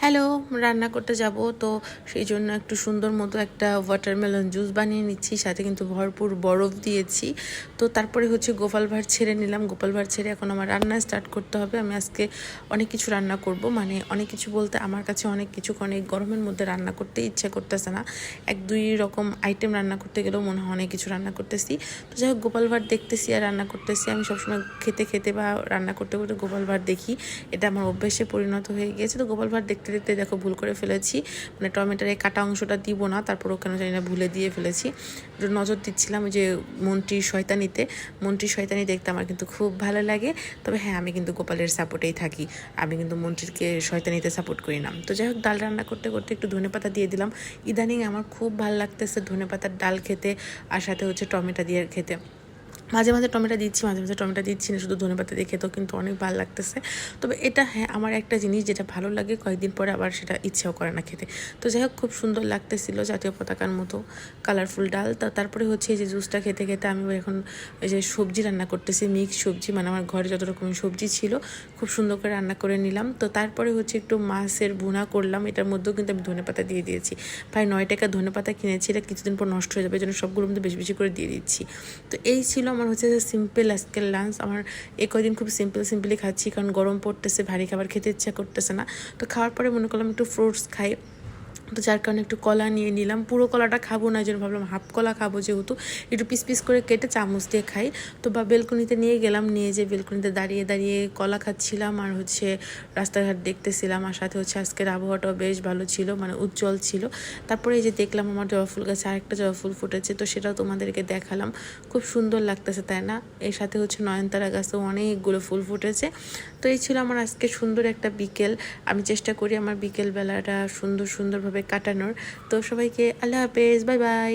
Hello, রান্না করতে যাব, তো সেই জন্য একটু সুন্দর মতো একটা ওয়াটারমেলন জুস বানিয়ে নিচ্ছি, সাথে কিন্তু ভরপুর বরফ দিয়েছি। তো তারপরে হচ্ছে গোপাল ভাঁড় ছেড়ে নিলাম। গোপাল ভাঁড় ছেড়ে এখন আমার রান্না স্টার্ট করতে হবে। আমি আজকে অনেক কিছু রান্না করব, মানে অনেক কিছু বলতে আমার কাছে অনেক কিছু, অনেক গরমের মধ্যে রান্না করতে ইচ্ছা করতেছে না। এক দুই রকম আইটেম রান্না করতে গেলেও মনে হয় অনেক কিছু রান্না করতেছি। তো যাই হোক, গোপাল ভাঁড় দেখতেছি আর রান্না করতেছি। আমি সবসময় খেতে খেতে বা রান্না করতে করতে গোপাল ভাঁড় দেখি, এটা আমার অভ্যাসে পরিণত হয়ে গিয়েছে। তো গোপাল ভাঁড় দেখতে দেখতে দেখো ভুল করে ফেলেছি, মানে টমেটোর এই কাটা অংশটা দিব না, তারপর ওখানে জানি না ভুলে দিয়ে ফেলেছি। নজর দিচ্ছিলাম যে মন্ত্রীর শয়তানি দেখতে আমার কিন্তু খুব ভালো লাগে। তবে হ্যাঁ, আমি কিন্তু গোপালের সাপোর্টেই থাকি, আমি কিন্তু মন্ত্রীকে শয়তানিতে সাপোর্ট করি না। তো যাই হোক, ডাল রান্না করতে করতে একটু ধনেপাতা দিয়ে দিলাম। ইদানিং আমার খুব ভালো লাগতেছে ধনেপাতার ডাল খেতে, আর সাথে হচ্ছে টমেটো দিয়ে খেতে। মাঝে মাঝে টমেটো দিচ্ছি, মাঝে মাঝে টমেটো দিচ্ছি না, শুধু ধনেপাতা দিয়ে খেতেও কিন্তু অনেক ভালো লাগতেছে। তবে এটা হ্যাঁ, আমার একটা জিনিস যেটা ভালো লাগে, কয়েকদিন পরে আবার সেটা ইচ্ছেও করে না খেতে। তো যাই হোক, খুব সুন্দর লাগতেছিল, জাতীয় পতাকার মতো কালারফুল ডাল। তারপরে হচ্ছে এই যে জুসটা খেতে খেতে আমি এখন এই যে সবজি রান্না করতেছি, মিক্স সবজি, মানে আমার ঘরে যত রকমের সবজি ছিল খুব সুন্দর করে রান্না করে নিলাম। তো তারপরে হচ্ছে একটু মাছের ভুনা করলাম, এটার মধ্যেও কিন্তু আমি ধনেপাতা দিয়ে দিয়েছি। প্রায় 9 টাকা ধনেপাতা কিনেছি, এটা কিছুদিন পর নষ্ট হয়ে যাবে, এই জন্য সবগুলোর মধ্যে বেশি বেশি করে দিয়ে দিচ্ছি। তো এই ছিল আমার হচ্ছে যে সিম্পল আজকের লাঞ্চ। আমার এই কয়দিন খুব সিম্পলি খাচ্ছি, কারণ গরম পড়তেছে, ভারী খাবার খেতে ইচ্ছা করতেছে না। তো খাওয়ার পরে মনে করলাম একটু ফ্রুটস খাই, তো যার কারণে একটু কলা নিয়ে নিলাম। পুরো কলাটা খাবো না, এই জন্য ভাবলাম হাফ কলা খাবো, যেহেতু একটু পিস পিস করে কেটে চামচ দিয়ে খাই। তো বা বেলকনিতে নিয়ে গেলাম, নিয়ে যে বেলকনিতে দাঁড়িয়ে দাঁড়িয়ে কলা খাচ্ছিলাম আর হচ্ছে রাস্তাঘাট দেখতেছিলাম, আর সাথে হচ্ছে আজকের আবহাওয়াটাও বেশ ভালো ছিল, মানে উজ্জ্বল ছিল। তারপরে এই যে দেখলাম আমার জবা ফুল গাছে আরেকটা জবা ফুল ফুটেছে, তো সেটাও তোমাদেরকে দেখালাম। খুব সুন্দর লাগতেছে, তাই না? এর সাথে হচ্ছে নয়নতারা গাছেও অনেকগুলো ফুল ফুটেছে। তো এই ছিল আমার আজকে সুন্দর একটা বিকেল। আমি চেষ্টা করি আমার বিকেল বেলাটা সুন্দরভাবে কাটানোর। তো সবাইকে আল্লাহ হাফেজ, বাই বাই।